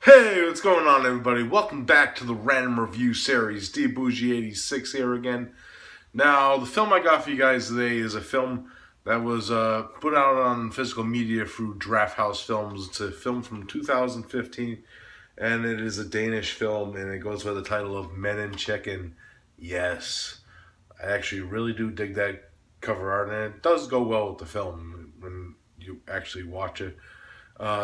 Hey, what's going on, everybody? Welcome back to the Random Review Series. D Bougie 86 here again. Now, the film I got for you guys today is a film that was put out on physical media through Drafthouse Films. It's a film from 2015, and it is a Danish film, and it goes by the title of Men in Chicken. Yes, I actually really do dig that cover art, and it does go well with the film when you actually watch it.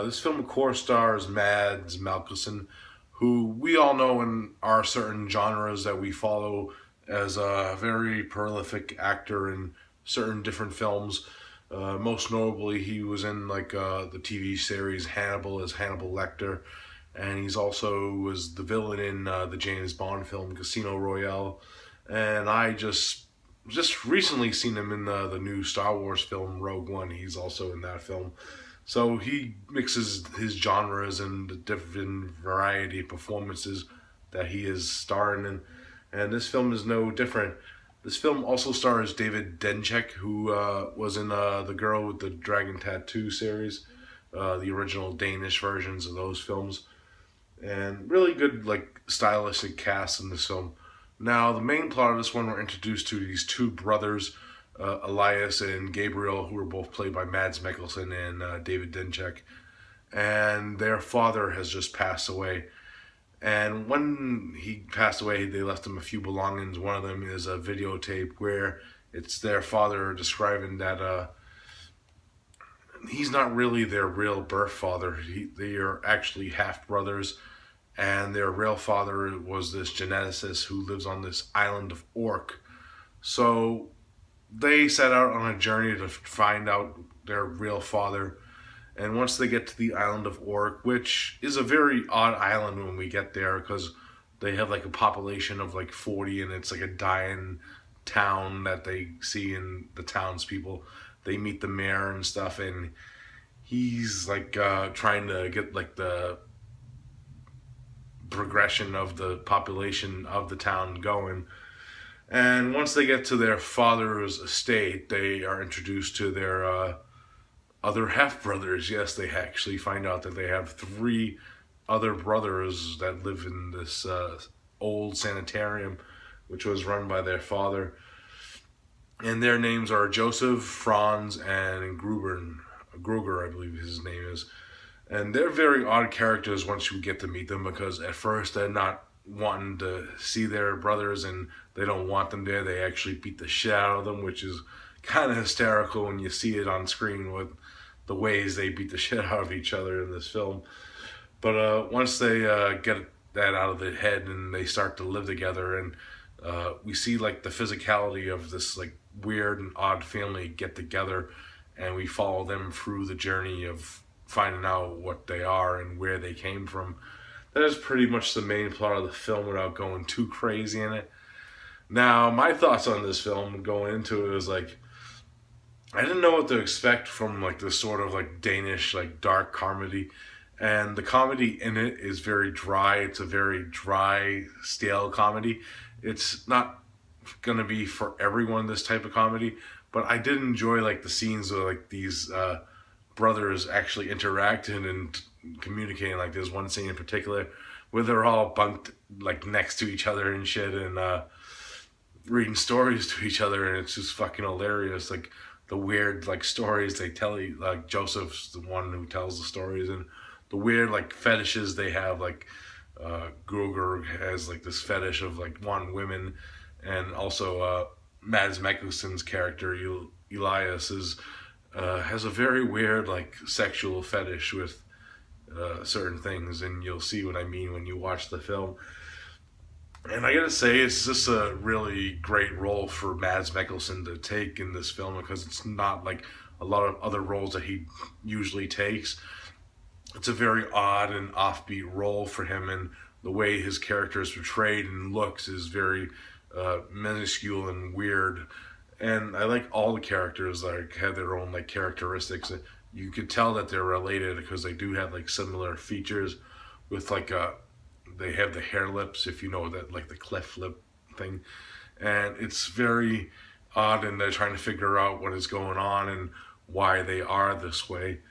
This film, of course, stars Mads Mikkelsen, who we all know in our certain genres that we follow as a very prolific actor in certain different films. Most notably, he was in the TV series Hannibal as Hannibal Lecter, and he's also was the villain in the James Bond film Casino Royale. And I just recently seen him in the new Star Wars film Rogue One. He's also in that film. So he mixes his genres and the different variety of performances that he is starring in. And this film is no different. This film also stars David Dencek, who was in The Girl with the Dragon Tattoo series, the original Danish versions of those films. And really good, stylistic cast in this film. Now, the main plot of this one, we're introduced to these two brothers, Elias and Gabriel, who were both played by Mads Mikkelsen and David Dencek. And their father has just passed away. And when he passed away, they left him a few belongings. One of them is a videotape where it's their father describing that he's not really their real birth father. They are actually half brothers, and their real father was this geneticist who lives on this island of Orc. So they set out on a journey to find out their real father. And once they get to the island of Orc, which is a very odd island when we get there because they have a population of 40, and it's a dying town that they see in the townspeople. They meet the mayor and stuff, and he's trying to get the progression of the population of the town going. And once they get to their father's estate, they are introduced to their other half-brothers. Yes, they actually find out that they have three other brothers that live in this old sanitarium, which was run by their father. And their names are Joseph, Franz, and Gruber. Gruger, I believe his name is. And they're very odd characters once you get to meet them, because at first they're not wanting to see their brothers and they don't want them there. They actually beat the shit out of them, which is kind of hysterical when you see it on screen with the ways they beat the shit out of each other in this film. But once they get that out of their head and they start to live together, and we see the physicality of this weird and odd family get together, and we follow them through the journey of finding out what they are and where they came from. That is pretty much the main plot of the film without going too crazy in it. Now, my thoughts on this film going into it was I didn't know what to expect from this sort of Danish dark comedy. And the comedy in it is very dry. It's a very dry, stale comedy. It's not gonna be for everyone, this type of comedy, but I did enjoy the scenes of these brothers actually interacting and communicating. There's one scene in particular where they're all bunked next to each other and shit, and reading stories to each other, and it's just fucking hilarious. The weird stories they tell you. Joseph's the one who tells the stories, and the weird fetishes they have. Gruger has this fetish of wanting women, and also Mads Mikkelsen's character Elias has a very weird sexual fetish with certain things, and you'll see what I mean when you watch the film. And I gotta say, it's just a really great role for Mads Mikkelsen to take in this film, because it's not a lot of other roles that he usually takes. It's a very odd and offbeat role for him, and the way his character is portrayed and looks is very minuscule and weird. And I like all the characters have their own characteristics. You could tell that they're related because they do have similar features with they have the hair lips, if you know that, the cleft lip thing. And it's very odd, and they're trying to figure out what is going on and why they are this way.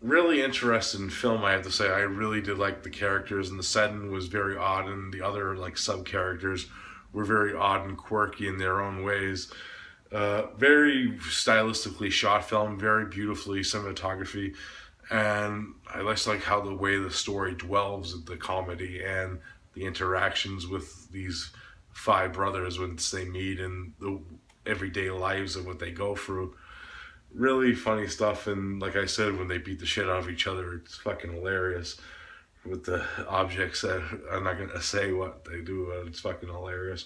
really interesting film, I have to say. I really did like the characters, and the setting was very odd, and the other like sub characters were very odd and quirky in their own ways. Very stylistically shot film, very beautifully cinematography, and I just like how the way the story dwells the comedy and the interactions with these five brothers once they meet and the everyday lives of what they go through. Really funny stuff, and like I said, when they beat the shit out of each other, it's fucking hilarious with the objects that I'm not gonna say what they do, but it's fucking hilarious.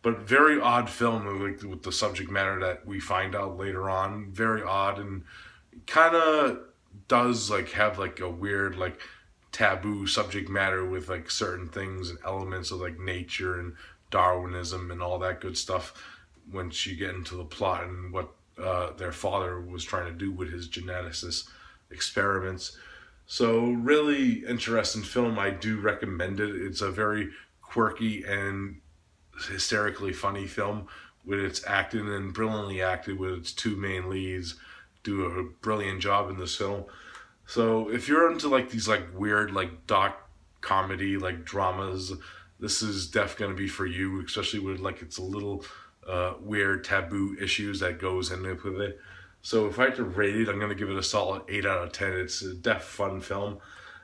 But very odd film, like with the subject matter that we find out later on. Very odd, and kind of does like have like a weird like taboo subject matter with like certain things and elements of like nature and Darwinism and all that good stuff once you get into the plot and what their father was trying to do with his geneticist experiments. So really interesting film. I do recommend it. It's a very quirky and hysterically funny film with its acting, and brilliantly acted with its two main leads do a brilliant job in this film. So if you're into like these like weird like doc comedy like dramas, this is definitely gonna be for you, especially with like it's a little weird taboo issues that goes in it with it. So if I had to rate it, I'm gonna give it a solid 8 out of 10. It's a def fun film,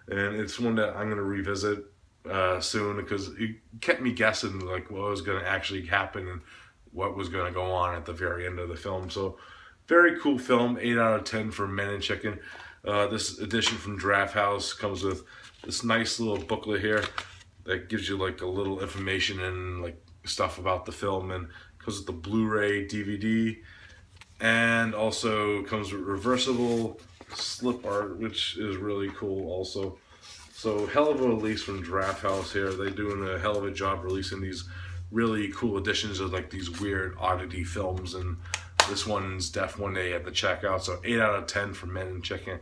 and it's one that I'm gonna revisit soon because it kept me guessing like what was gonna actually happen and what was gonna go on at the very end of the film. So very cool film, 8 out of 10 for Men and Chicken. This edition from Drafthouse comes with this nice little booklet here that gives you like a little information and like stuff about the film, and comes with the Blu-ray DVD, and also comes with reversible slip art, which is really cool also. So hell of a release from Drafthouse here. They're doing a hell of a job releasing these really cool editions of like these weird oddity films, and this one's def one they have to check out. So 8 out of 10 for Men and Chicken.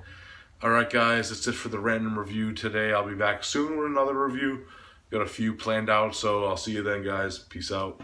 Alright guys, that's it for the random review today. I'll be back soon with another review. Got a few planned out, so I'll see you then guys. Peace out.